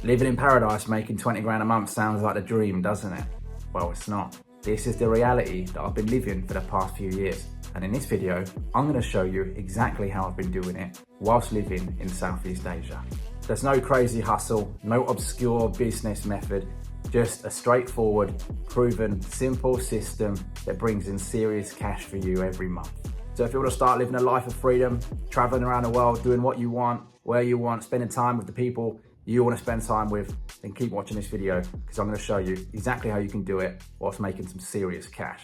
Living in paradise making 20 grand a month sounds like the dream, doesn't it? Well, it's not. This is the reality that I've been living for the past few years. And in this video, I'm going to show you exactly how I've been doing it whilst living in Southeast Asia. There's no crazy hustle, no obscure business method, just a straightforward, proven, simple system that brings in serious cash for you every month. So if you want to start living a life of freedom, traveling around the world, doing what you want, where you want, spending time with the people you want to spend time with, then keep watching this video because I'm going to show you exactly how you can do it whilst making some serious cash.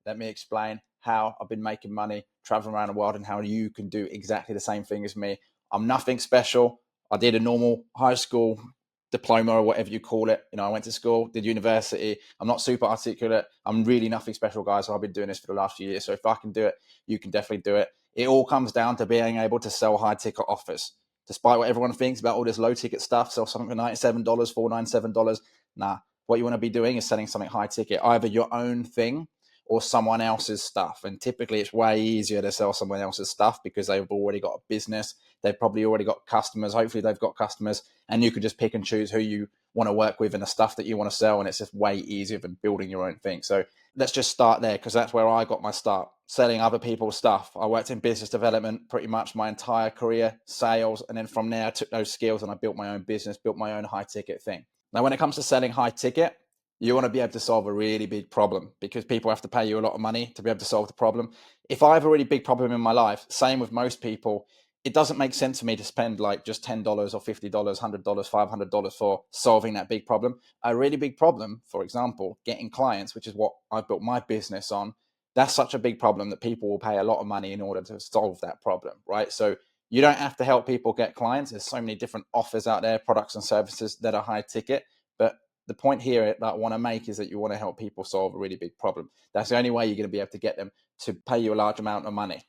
Let me explain how I've been making money, traveling around the world, and how you can do exactly the same thing as me. I'm nothing special. I did a normal high school diploma or whatever you call it. I went to school, did university. I'm not super articulate. I'm really nothing special, guys. So I've been doing this for the last few years. So if I can do it, you can definitely do it. It all comes down to being able to sell high ticket offers. Despite what everyone thinks about all this low ticket stuff, sell something for $97, $497. Nah, what you want to be doing is selling something high ticket, either your own thing or someone else's stuff. And typically it's way easier to sell someone else's stuff because they've already got a business. They've probably already got customers. Hopefully they've got customers, and you can just pick and choose who you want to work with and the stuff that you want to sell. And it's just way easier than building your own thing. So let's just start there, because that's where I got my start, selling other people's stuff. I worked in business development pretty much my entire career, sales. And then from there, I took those skills and I built my own business, built my own high ticket thing. Now, when it comes to selling high ticket, you want to be able to solve a really big problem, because people have to pay you a lot of money to be able to solve the problem. If I have a really big problem in my life, same with most people, it doesn't make sense for me to spend like just $10 or $50, $100, $500 for solving that big problem. A really big problem, for example, getting clients, which is what I've built my business on, that's such a big problem that people will pay a lot of money in order to solve that problem, right? So you don't have to help people get clients. There's so many different offers out there, products and services that are high ticket. But the point here that I want to make is that you want to help people solve a really big problem. That's the only way you're going to be able to get them to pay you a large amount of money,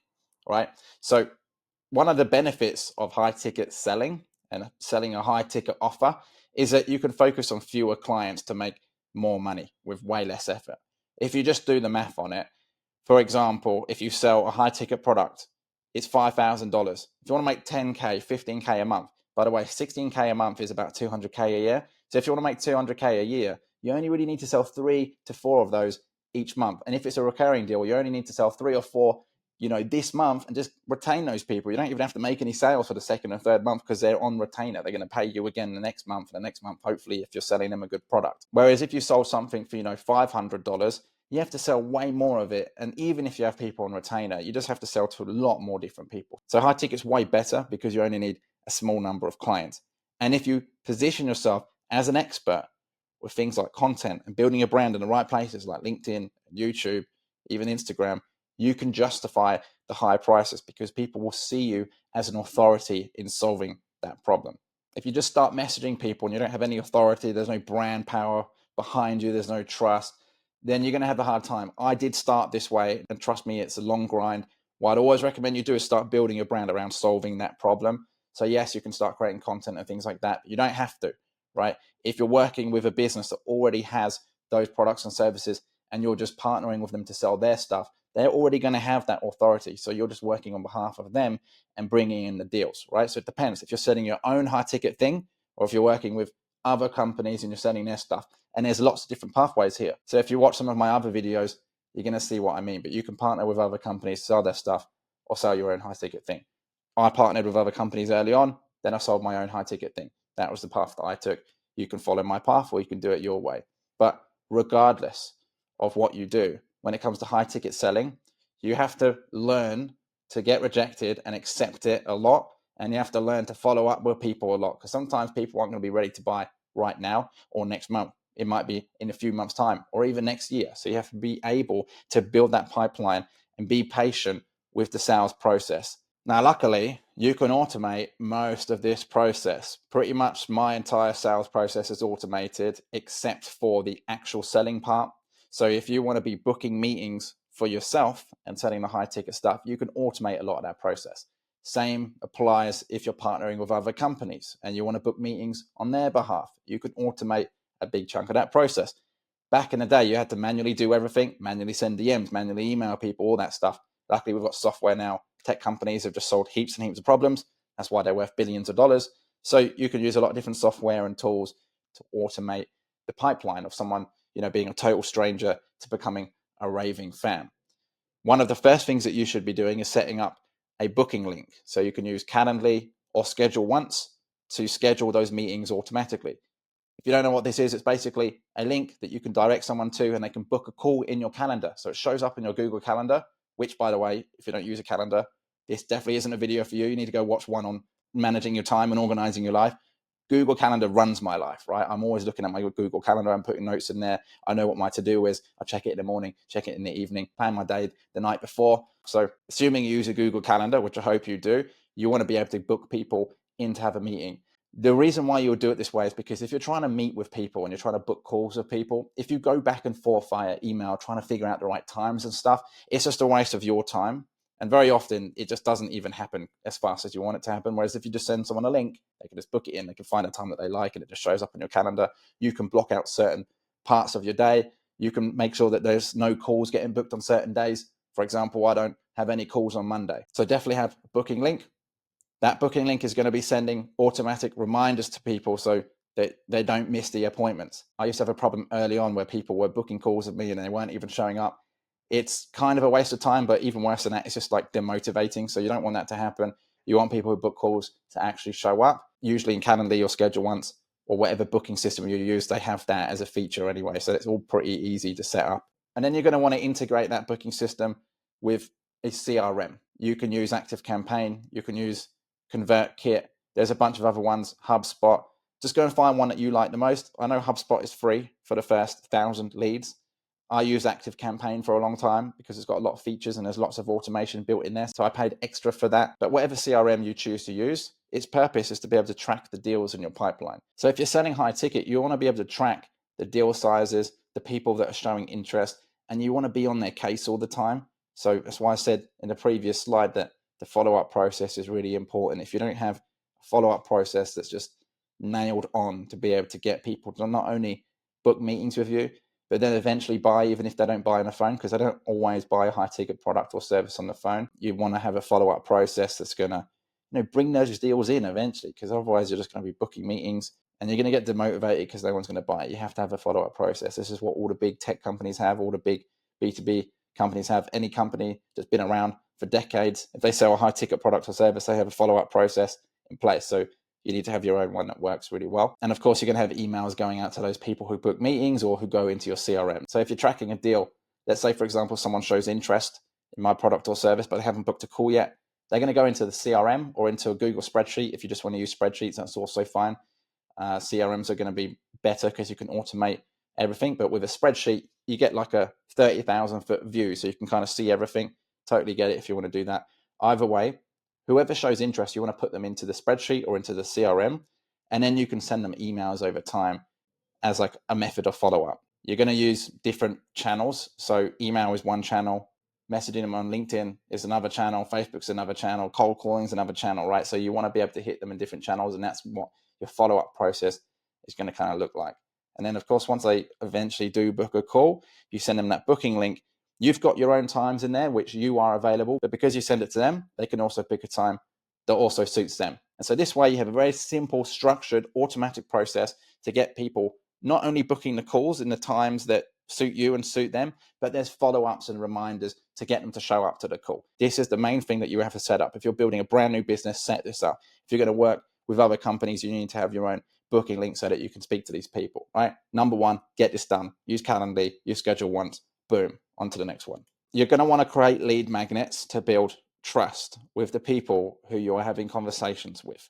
right? So one of the benefits of high ticket selling and selling a high ticket offer is that you can focus on fewer clients to make more money with way less effort. If you just do the math on it, for example, if you sell a high ticket product, it's $5,000. If you want to make 10K, 15K a month, by the way, 16K a month is about 200K a year. So if you want to make 200K a year, you only really need to sell 3 to 4 of those each month. And if it's a recurring deal, you only need to sell 3 or 4 this month and just retain those people. You don't even have to make any sales for the second and third month because they're on retainer. They're going to pay you again the next month and the next month, hopefully, if you're selling them a good product. Whereas if you sold something for, $500, you have to sell way more of it. And even if you have people on retainer, you just have to sell to a lot more different people. So high ticket's way better because you only need a small number of clients. And if you position yourself as an expert with things like content and building a brand in the right places like LinkedIn, YouTube, even Instagram, you can justify the high prices because people will see you as an authority in solving that problem. If you just start messaging people and you don't have any authority, there's no brand power behind you, there's no trust, then you're going to have a hard time. I did start this way, and trust me, it's a long grind. What I'd always recommend you do is start building your brand around solving that problem. So yes, you can start creating content and things like that, but you don't have to, right? If you're working with a business that already has those products and services and you're just partnering with them to sell their stuff, they're already going to have that authority. So you're just working on behalf of them and bringing in the deals, right? So it depends if you're selling your own high ticket thing or if you're working with other companies and you're selling their stuff. And there's lots of different pathways here. So if you watch some of my other videos, you're going to see what I mean. But you can partner with other companies, sell their stuff, or sell your own high ticket thing. I partnered with other companies early on, then I sold my own high ticket thing. That was the path that I took. You can follow my path or you can do it your way. But regardless of what you do, when it comes to high ticket selling, you have to learn to get rejected and accept it a lot. And you have to learn to follow up with people a lot, because sometimes people aren't going to be ready to buy right now or next month. It might be in a few months' time or even next year. So you have to be able to build that pipeline and be patient with the sales process. Now, luckily, you can automate most of this process. Pretty much my entire sales process is automated except for the actual selling part. So if you want to be booking meetings for yourself and selling the high ticket stuff, you can automate a lot of that process. Same applies if you're partnering with other companies and you want to book meetings on their behalf. You can automate a big chunk of that process. Back in the day, you had to manually do everything, manually send DMs, manually email people, all that stuff. Luckily, we've got software now. Tech companies have just solved heaps and heaps of problems. That's why they're worth billions of dollars. So you can use a lot of different software and tools to automate the pipeline of someone, being a total stranger to becoming a raving fan. One of the first things that you should be doing is setting up a booking link. So you can use Calendly or Schedule Once to schedule those meetings automatically. If you don't know what this is, it's basically a link that you can direct someone to and they can book a call in your calendar. So it shows up in your Google Calendar, which, by the way, if you don't use a calendar, this definitely isn't a video for you. You need to go watch one on managing your time and organizing your life. Google Calendar runs my life, right? I'm always looking at my Google Calendar. I'm putting notes in there. I know what my to-do is. I check it in the morning, check it in the evening, plan my day the night before. So assuming you use a Google Calendar, which I hope you do, you want to be able to book people in to have a meeting. The reason why you'll do it this way is because if you're trying to meet with people and you're trying to book calls with people, if you go back and forth via email, trying to figure out the right times and stuff, it's just a waste of your time. And very often it just doesn't even happen as fast as you want it to happen. Whereas if you just send someone a link, they can just book it in, they can find a time that they like, and it just shows up on your calendar. You can block out certain parts of your day. You can make sure that there's no calls getting booked on certain days. For example, I don't have any calls on Monday. So definitely have a booking link. That booking link is going to be sending automatic reminders to people so that they don't miss the appointments. I used to have a problem early on where people were booking calls with me and they weren't even showing up. It's kind of a waste of time, but even worse than that, it's just like demotivating. So you don't want that to happen. You want people who book calls to actually show up. Usually in Calendly or Schedule Once or whatever booking system you use, they have that as a feature anyway. So it's all pretty easy to set up. And then you're going to want to integrate that booking system with a CRM. You can use ActiveCampaign. You can use ConvertKit. There's a bunch of other ones, HubSpot. Just go and find one that you like the most. I know HubSpot is free for the first 1,000 leads. I use ActiveCampaign for a long time because it's got a lot of features and there's lots of automation built in there. So I paid extra for that. But whatever CRM you choose to use, its purpose is to be able to track the deals in your pipeline. So if you're selling high ticket, you want to be able to track the deal sizes, the people that are showing interest, and you want to be on their case all the time. So that's why I said in the previous slide that the follow-up process is really important. If you don't have a follow-up process that's just nailed on to be able to get people to not only book meetings with you, but then eventually buy, even if they don't buy on the phone, because they don't always buy a high ticket product or service on the phone. You want to have a follow-up process that's going to bring those deals in eventually, because otherwise you're just going to be booking meetings and you're going to get demotivated because no one's going to buy it. You have to have a follow-up process. This is what all the big tech companies have, all the big B2B companies have. Any company that's been around for decades, if they sell a high ticket product or service, they have a follow-up process in place. So you need to have your own one that works really well. And of course, you're going to have emails going out to those people who book meetings or who go into your CRM. So if you're tracking a deal, let's say, for example, someone shows interest in my product or service, but they haven't booked a call yet, they're going to go into the CRM or into a Google spreadsheet. If you just want to use spreadsheets, that's also fine. CRMs are going to be better because you can automate everything. But with a spreadsheet, you get like a 30,000 foot view. So you can kind of see everything. Totally get it if you want to do that. Either way, whoever shows interest, you want to put them into the spreadsheet or into the CRM, and then you can send them emails over time as like a method of follow-up. You're going to use different channels. So email is one channel, messaging them on LinkedIn is another channel, Facebook's another channel, cold calling is another channel, right? So you want to be able to hit them in different channels, and that's what your follow-up process is going to kind of look like. And then, of course, once they eventually do book a call, you send them that booking link. You've got your own times in there, which you are available, but because you send it to them, they can also pick a time that also suits them. And so this way you have a very simple, structured, automatic process to get people not only booking the calls in the times that suit you and suit them, but there's follow-ups and reminders to get them to show up to the call. This is the main thing that you have to set up. If you're building a brand new business, set this up. If you're going to work with other companies, you need to have your own booking link so that you can speak to these people, right? Number one, get this done. Use Calendly, use Schedule Once, boom, on to the next one. You're going to want to create lead magnets to build trust with the people who you're having conversations with.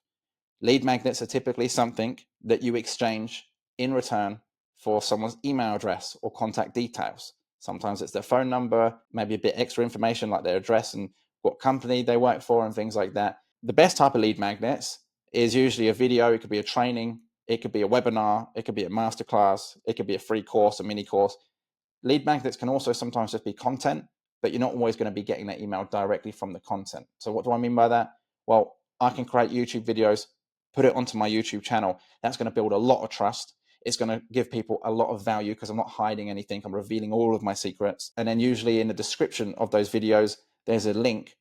Lead magnets are typically something that you exchange in return for someone's email address or contact details. Sometimes it's their phone number, maybe a bit extra information like their address and what company they work for and things like that. The best type of lead magnets is usually a video. It could be a training, it could be a webinar, it could be a masterclass, it could be a free course, a mini course. Lead magnets can also sometimes just be content, but you're not always going to be getting that email directly from the content. So what do I mean by that? Well, I can create YouTube videos, put it onto my YouTube channel. That's going to build a lot of trust. It's going to give people a lot of value because I'm not hiding anything. I'm revealing all of my secrets. And then usually in the description of those videos, there's a link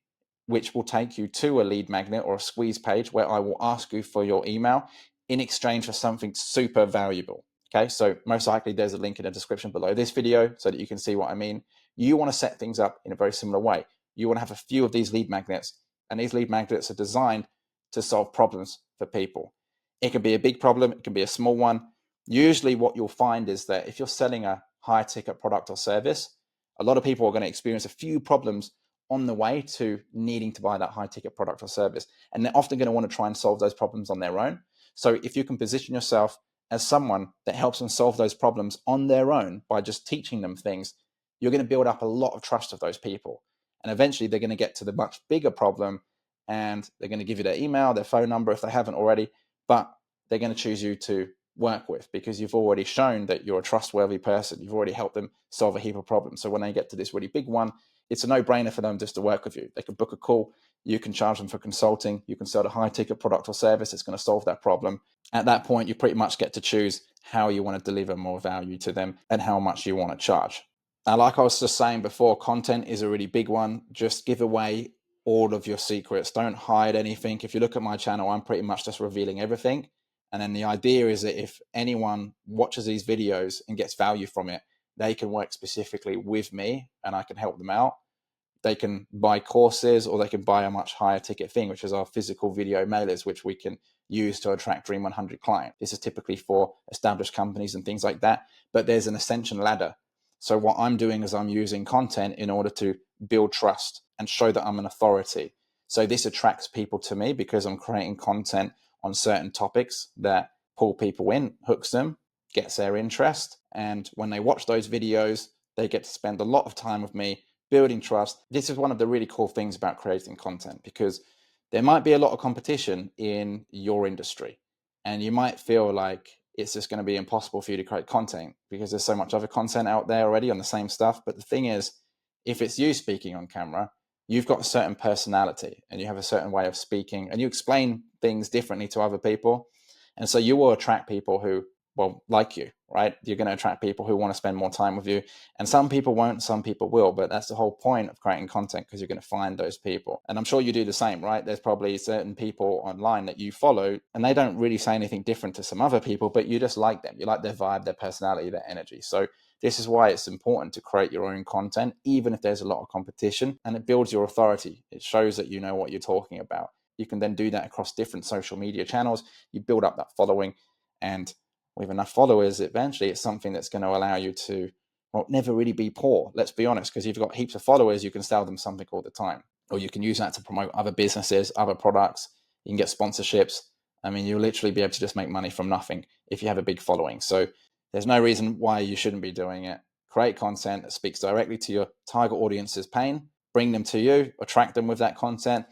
which will take you to a lead magnet or a squeeze page where I will ask you for your email in exchange for something super valuable. Okay, so most likely there's a link in the description below this video so that you can see what I mean. You want to set things up in a very similar way. You want to have a few of these lead magnets, and these lead magnets are designed to solve problems for people. It can be a big problem, it can be a small one. Usually what you'll find is that if you're selling a high ticket product or service, a lot of people are going to experience a few problems on the way to needing to buy that high ticket product or service. And they're often going to want to try and solve those problems on their own. So if you can position yourself as someone that helps them solve those problems on their own by just teaching them things, you're going to build up a lot of trust of those people. And eventually they're going to get to the much bigger problem, and they're going to give you their email, their phone number if they haven't already, but they're going to choose you to work with because you've already shown that you're a trustworthy person. You've already helped them solve a heap of problems. So when they get to this really big one, it's a no-brainer for them just to work with you. They can book a call. You can charge them for consulting. You can sell a high-ticket product or service that's going to solve that problem. At that point, you pretty much get to choose how you want to deliver more value to them and how much you want to charge. Now, like I was just saying before, content is a really big one. Just give away all of your secrets. Don't hide anything. If you look at my channel, I'm pretty much just revealing everything. And then the idea is that if anyone watches these videos and gets value from it, they can work specifically with me and I can help them out. They can buy courses or they can buy a much higher ticket thing, which is our physical video mailers, which we can use to attract Dream 100 clients. This is typically for established companies and things like that, but there's an ascension ladder. So what I'm doing is I'm using content in order to build trust and show that I'm an authority. So this attracts people to me because I'm creating content on certain topics that pull people in, hooks them, gets their interest. And when they watch those videos, they get to spend a lot of time with me building trust. This is one of the really cool things about creating content, because there might be a lot of competition in your industry and you might feel like it's just going to be impossible for you to create content because there's so much other content out there already on the same stuff. But the thing is, if it's you speaking on camera, you've got a certain personality and you have a certain way of speaking and you explain things differently to other people. And so you will attract people who, well, like you, right? You're going to attract people who want to spend more time with you. And some people won't, some people will. But that's the whole point of creating content, because you're going to find those people. And I'm sure you do the same, right? There's probably certain people online that you follow and they don't really say anything different to some other people, but you just like them. You like their vibe, their personality, their energy. So this is why it's important to create your own content, even if there's a lot of competition, and it builds your authority. It shows that you know what you're talking about. You can then do that across different social media channels. You build up that following, and with enough followers, eventually it's something that's going to allow you to, well, never really be poor. Let's be honest, because you've got heaps of followers, you can sell them something all the time, or you can use that to promote other businesses, other products. You can get sponsorships. I mean, you'll literally be able to just make money from nothing if you have a big following. So there's no reason why you shouldn't be doing it. Create content that speaks directly to your target audience's pain, bring them to you, attract them with that content,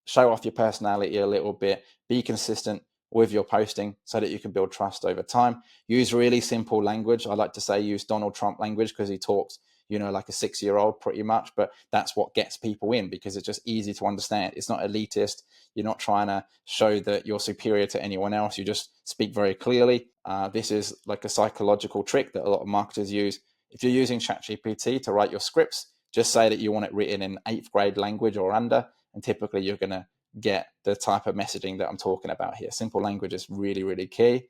show off your personality a little bit, be consistent with your posting so that you can build trust over time. Use really simple language. I like to say use Donald Trump language because he talks, like a 6-year-old pretty much, but that's what gets people in because it's just easy to understand. It's not elitist. You're not trying to show that you're superior to anyone else. You just speak very clearly. This is like a psychological trick that a lot of marketers use. If you're using ChatGPT to write your scripts, just say that you want it written in 8th grade language or under, and typically you're going to get the type of messaging that I'm talking about here. Simple language is really, really key.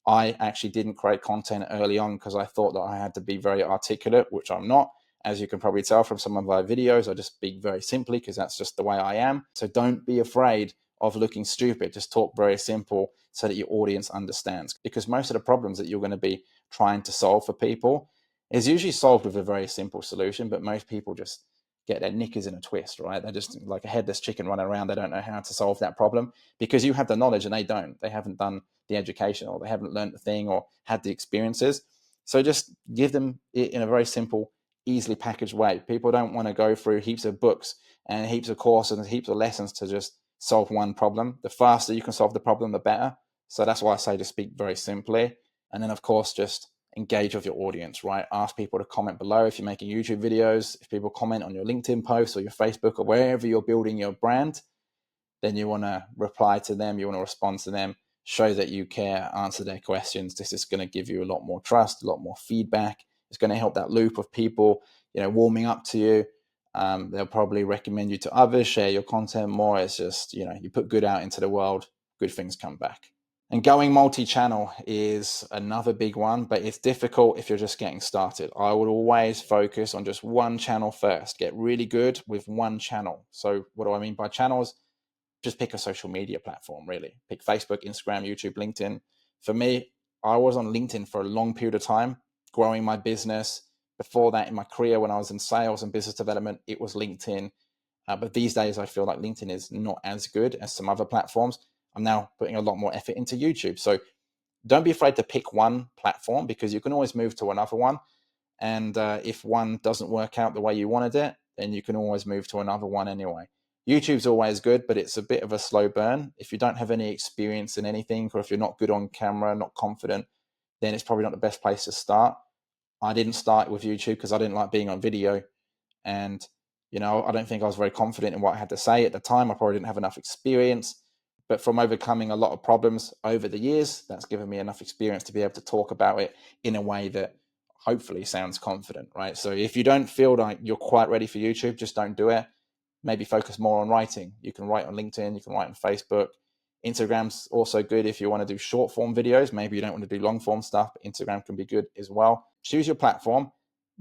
I actually didn't create content early on because I thought that I had to be very articulate, which I'm not. As you can probably tell from some of my videos, I just speak very simply because that's just the way I am. So don't be afraid of looking stupid. Just talk very simple so that your audience understands. Because most of the problems that you're going to be trying to solve for people is usually solved with a very simple solution, but most people just get their knickers in a twist, right? They're just like a headless chicken running around. They don't know how to solve that problem because you have the knowledge and they don't. They haven't done the education, or they haven't learned the thing or had the experiences. So just give them it in a very simple, easily packaged way. People don't want to go through heaps of books and heaps of courses and heaps of lessons to just solve one problem. The faster you can solve the problem, the better. So that's why I say to speak very simply. And then, of course, just engage with your audience, right? Ask people to comment below. If you're making YouTube videos, if people comment on your LinkedIn posts or your Facebook or wherever you're building your brand, then you want to reply to them, you want to respond to them, show that you care, answer their questions. This is going to give you a lot more trust, a lot more feedback. It's going to help that loop of people, warming up to you. They'll probably recommend you to others, share your content more. It's just, you put good out into the world, good things come back. And going multi-channel is another big one, but it's difficult if you're just getting started. I would always focus on just one channel first. Get really good with one channel. So what do I mean by channels? Just pick a social media platform, really. Pick Facebook, Instagram, YouTube, LinkedIn. For me, I was on LinkedIn for a long period of time, growing my business. Before that, in my career, when I was in sales and business development, it was LinkedIn. But these days, I feel like LinkedIn is not as good as some other platforms. I'm now putting a lot more effort into YouTube. So don't be afraid to pick one platform, because you can always move to another one. And if one doesn't work out the way you wanted it, then you can always move to another one anyway. YouTube's always good, but it's a bit of a slow burn. If you don't have any experience in anything, or if you're not good on camera, not confident, then it's probably not the best place to start. I didn't start with YouTube because I didn't like being on video. And, I don't think I was very confident in what I had to say at the time. I probably didn't have enough experience. But from overcoming a lot of problems over the years, that's given me enough experience to be able to talk about it in a way that hopefully sounds confident, right? So if you don't feel like you're quite ready for YouTube, just don't do it. Maybe focus more on writing. You can write on LinkedIn, you can write on Facebook. Instagram's also good if you want to do short form videos. Maybe you don't want to do long form stuff, but Instagram can be good as well. Choose your platform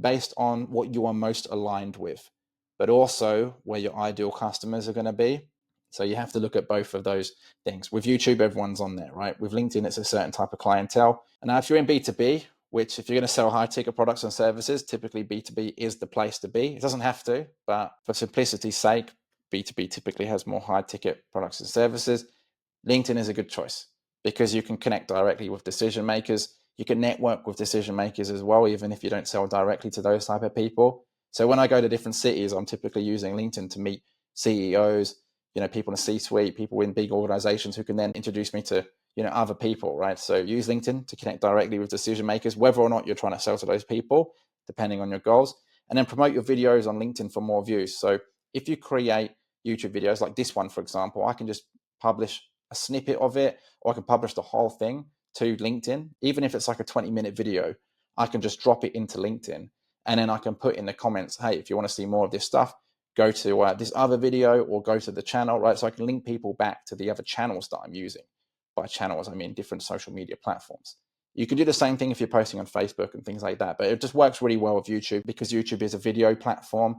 based on what you are most aligned with, but also where your ideal customers are going to be. So you have to look at both of those things. With YouTube, everyone's on there, right? With LinkedIn, it's a certain type of clientele. And now if you're in B2B, which if you're going to sell high ticket products and services, typically B2B is the place to be. It doesn't have to, but for simplicity's sake, B2B typically has more high ticket products and services. LinkedIn is a good choice because you can connect directly with decision makers. You can network with decision makers as well, even if you don't sell directly to those type of people. So when I go to different cities, I'm typically using LinkedIn to meet CEOs, people in the C-suite, people in big organizations who can then introduce me to, other people, right? So use LinkedIn to connect directly with decision makers, whether or not you're trying to sell to those people, depending on your goals, and then promote your videos on LinkedIn for more views. So if you create YouTube videos like this one, for example, I can just publish a snippet of it, or I can publish the whole thing to LinkedIn. Even if it's like a 20-minute video, I can just drop it into LinkedIn, and then I can put in the comments, hey, if you want to see more of this stuff, go to this other video or go to the channel, right? So I can link people back to the other channels that I'm using. By channels, I mean different social media platforms. You can do the same thing if you're posting on Facebook and things like that, but it just works really well with YouTube because YouTube is a video platform.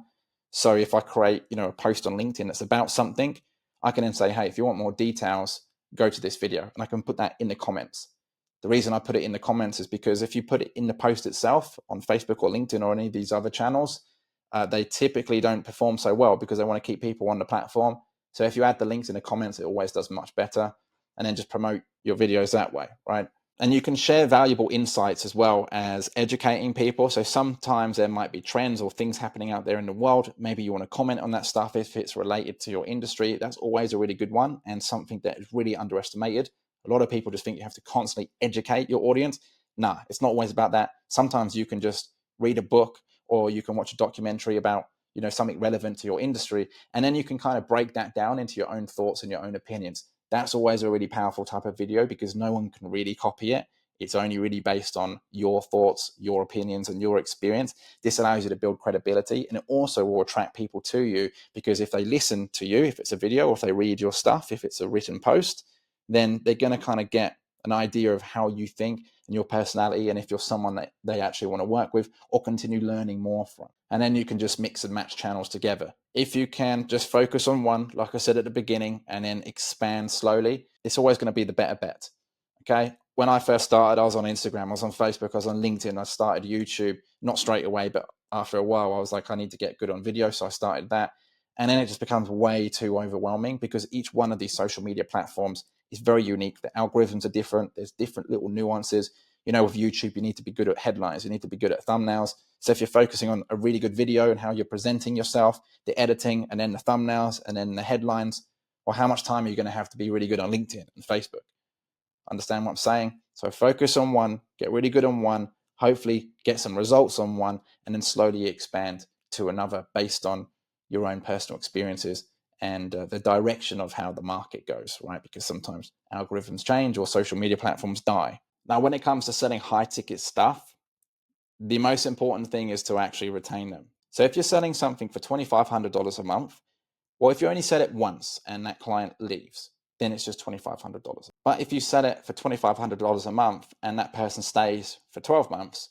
So if I create, a post on LinkedIn that's about something, I can then say, hey, if you want more details, go to this video, and I can put that in the comments. The reason I put it in the comments is because if you put it in the post itself on Facebook or LinkedIn or any of these other channels, they typically don't perform so well because they want to keep people on the platform. So if you add the links in the comments, it always does much better. And then just promote your videos that way, right? And you can share valuable insights as well as educating people. So sometimes there might be trends or things happening out there in the world. Maybe you want to comment on that stuff if it's related to your industry. That's always a really good one, and something that is really underestimated. A lot of people just think you have to constantly educate your audience. Nah, it's not always about that. Sometimes you can just read a book, or you can watch a documentary about something relevant to your industry, and then you can kind of break that down into your own thoughts and your own opinions. That's always a really powerful type of video because no one can really copy it. It's only really based on your thoughts, your opinions, and your experience. This allows you to build credibility, and it also will attract people to you because if they listen to you, if it's a video, or if they read your stuff, if it's a written post, then they're going to kind of get an idea of how you think and your personality, and if you're someone that they actually want to work with or continue learning more from. And then you can just mix and match channels together. If you can just focus on one, like I said at the beginning, and then expand slowly, it's always going to be the better bet. Okay. When I first started, I was on Instagram, I was on Facebook, I was on LinkedIn, I started YouTube, not straight away, but after a while, I was like, I need to get good on video. So I started that. And then it just becomes way too overwhelming because each one of these social media platforms is very unique. The algorithms are different. There's different little nuances. With YouTube, you need to be good at headlines. You need to be good at thumbnails. So if you're focusing on a really good video and how you're presenting yourself, the editing, and then the thumbnails, and then the headlines, well, how much time are you going to have to be really good on LinkedIn and Facebook? Understand what I'm saying? So focus on one, get really good on one, hopefully get some results on one, and then slowly expand to another based on your own personal experiences and the direction of how the market goes, right? Because sometimes algorithms change or social media platforms die. Now, when it comes to selling high ticket stuff, the most important thing is to actually retain them. So if you're selling something for $2,500 a month, well, if you only sell it once and that client leaves, then it's just $2,500. But if you sell it for $2,500 a month and that person stays for 12 months,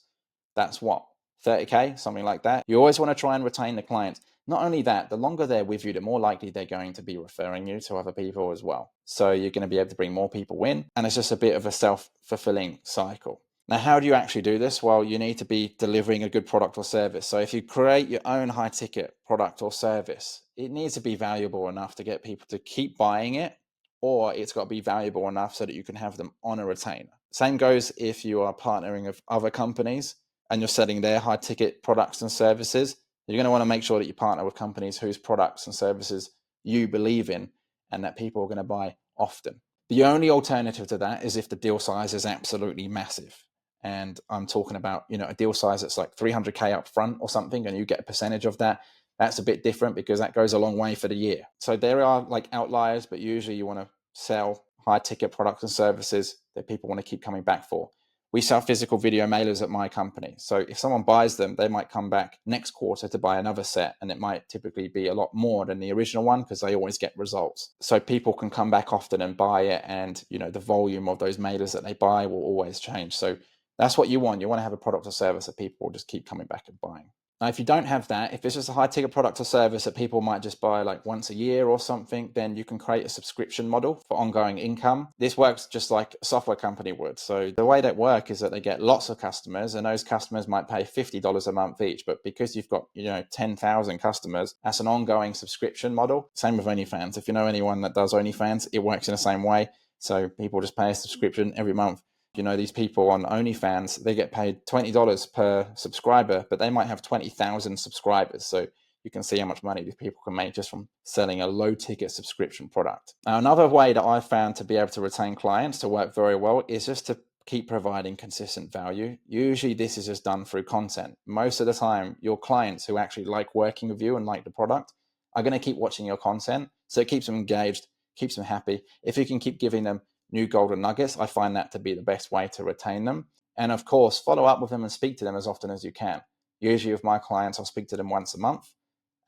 that's what? 30K, something like that. You always want to try and retain the clients. Not only that, the longer they're with you, the more likely they're going to be referring you to other people as well. So you're going to be able to bring more people in, and it's just a bit of a self-fulfilling cycle. Now, how do you actually do this? Well, you need to be delivering a good product or service. So if you create your own high ticket product or service, it needs to be valuable enough to get people to keep buying it, or it's got to be valuable enough so that you can have them on a retainer. Same goes if you are partnering with other companies and you're selling their high ticket products and services. You're going to want to make sure that you partner with companies whose products and services you believe in and that people are going to buy often. The only alternative to that is if the deal size is absolutely massive. And I'm talking about, a deal size that's like 300K up front or something, and you get a percentage of that. That's a bit different because that goes a long way for the year. So there are like outliers, but usually you want to sell high ticket products and services that people want to keep coming back for. We sell physical video mailers at my company. So if someone buys them, they might come back next quarter to buy another set, and it might typically be a lot more than the original one because they always get results. So people can come back often and buy it, and the volume of those mailers that they buy will always change. So that's what you want. You want to have a product or service that people will just keep coming back and buying. Now, if you don't have that, if it's just a high ticket product or service that people might just buy like once a year or something, then you can create a subscription model for ongoing income. This works just like a software company would. So the way that works is that they get lots of customers, and those customers might pay $50 a month each. But because you've got, 10,000 customers, that's an ongoing subscription model. Same with OnlyFans. If you know anyone that does OnlyFans, it works in the same way. So people just pay a subscription every month. These people on OnlyFans, they get paid $20 per subscriber, but they might have 20,000 subscribers. So you can see how much money these people can make just from selling a low ticket subscription product. Now, another way that I've found to be able to retain clients to work very well is just to keep providing consistent value. Usually this is just done through content. Most of the time, your clients who actually like working with you and like the product are going to keep watching your content. So it keeps them engaged, keeps them happy. If you can keep giving them new golden nuggets, I find that to be the best way to retain them. And of course, follow up with them and speak to them as often as you can. Usually with my clients, I'll speak to them once a month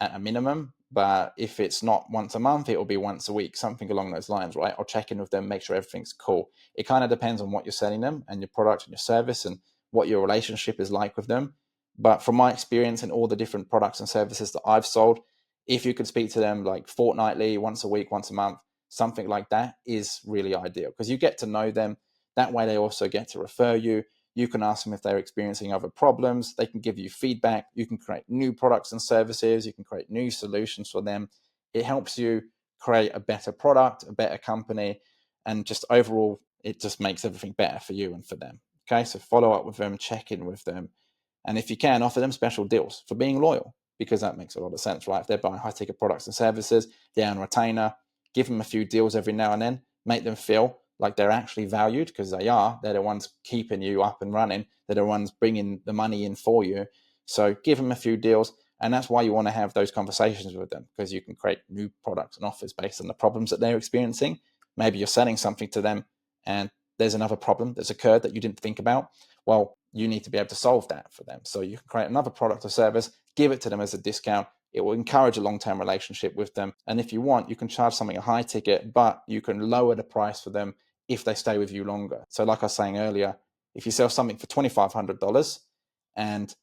at a minimum. But if it's not once a month, it will be once a week, something along those lines, right? I'll check in with them, make sure everything's cool. It kind of depends on what you're selling them and your product and your service and what your relationship is like with them. But from my experience in all the different products and services that I've sold, if you could speak to them like fortnightly, once a week, once a month, something like that is really ideal because you get to know them. That way they also get to refer you. You can ask them if they're experiencing other problems. They can give you feedback. You can create new products and services. You can create new solutions for them. It helps you create a better product, a better company, and just overall, it just makes everything better for you and for them. Okay, so follow up with them, check in with them. And if you can, offer them special deals for being loyal because that makes a lot of sense, right? If they're buying high ticket products and services, they're on retainer, give them a few deals every now and then, make them feel like they're actually valued because they are. They're the ones keeping you up and running. They're the ones bringing the money in for you. So give them a few deals. And that's why you want to have those conversations with them because you can create new products and offers based on the problems that they're experiencing. Maybe you're selling something to them and there's another problem that's occurred that you didn't think about. Well, you need to be able to solve that for them. So you can create another product or service, give it to them as a discount. It will encourage a long-term relationship with them. And if you want, you can charge something a high ticket, but you can lower the price for them if they stay with you longer. So like I was saying earlier, if you sell something for $2,500 and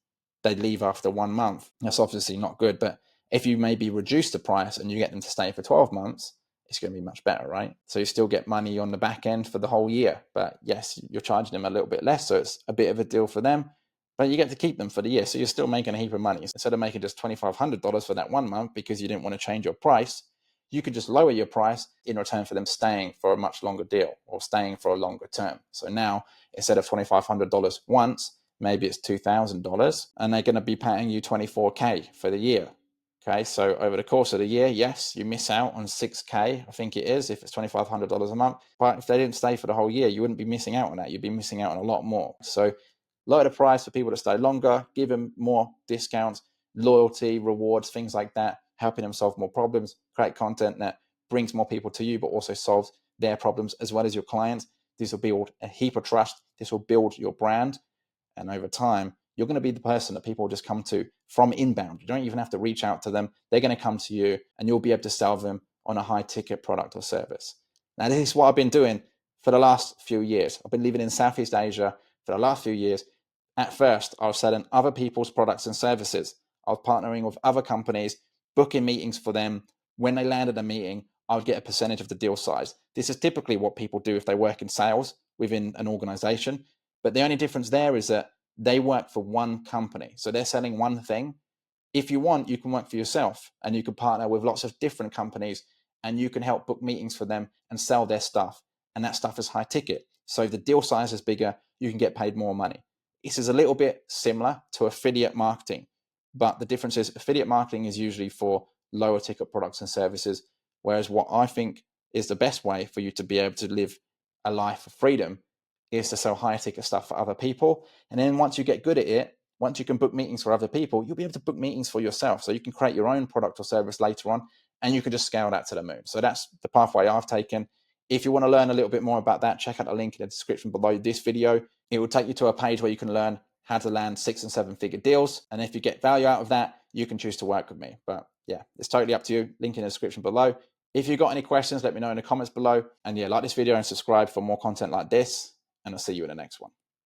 they leave after 1 month, that's obviously not good. But if you maybe reduce the price and you get them to stay for 12 months, it's going to be much better, right? So you still get money on the back end for the whole year. But yes, you're charging them a little bit less. So it's a bit of a deal for them. But you get to keep them for the year. So you're still making a heap of money. Instead of making just $2,500 for that 1 month because you didn't want to change your price, you could just lower your price in return for them staying for a much longer deal or staying for a longer term. So now, instead of $2,500 once, maybe it's $2,000 and they're going to be paying you $24K for the year. Okay, so over the course of the year, yes, you miss out on $6K, I think it is, if it's $2,500 a month. But if they didn't stay for the whole year, you wouldn't be missing out on that. You'd be missing out on a lot more. So lower the price for people to stay longer, give them more discounts, loyalty, rewards, things like that, helping them solve more problems, create content that brings more people to you, but also solves their problems as well as your clients. This will build a heap of trust. This will build your brand. And over time, you're going to be the person that people just come to from inbound. You don't even have to reach out to them. They're going to come to you and you'll be able to sell them on a high ticket product or service. Now, this is what I've been doing for the last few years. I've been living in Southeast Asia for the last few years. At first, I was selling other people's products and services. I was partnering with other companies, booking meetings for them. When they landed a meeting, I would get a percentage of the deal size. This is typically what people do if they work in sales within an organization. But the only difference there is that they work for one company. So they're selling one thing. If you want, you can work for yourself and you can partner with lots of different companies and you can help book meetings for them and sell their stuff. And that stuff is high ticket. So if the deal size is bigger, you can get paid more money. This is a little bit similar to affiliate marketing, but the difference is affiliate marketing is usually for lower ticket products and services. Whereas what I think is the best way for you to be able to live a life of freedom is to sell higher ticket stuff for other people. And then once you get good at it, once you can book meetings for other people, you'll be able to book meetings for yourself. So you can create your own product or service later on, and you can just scale that to the moon. So that's the pathway I've taken. If you want to learn a little bit more about that, check out the link in the description below this video. It will take you to a page where you can learn how to land 6 and 7 figure deals. And if you get value out of that, you can choose to work with me. But yeah, it's totally up to you. Link in the description below. If you've got any questions, let me know in the comments below. And yeah, like this video and subscribe for more content like this. And I'll see you in the next one.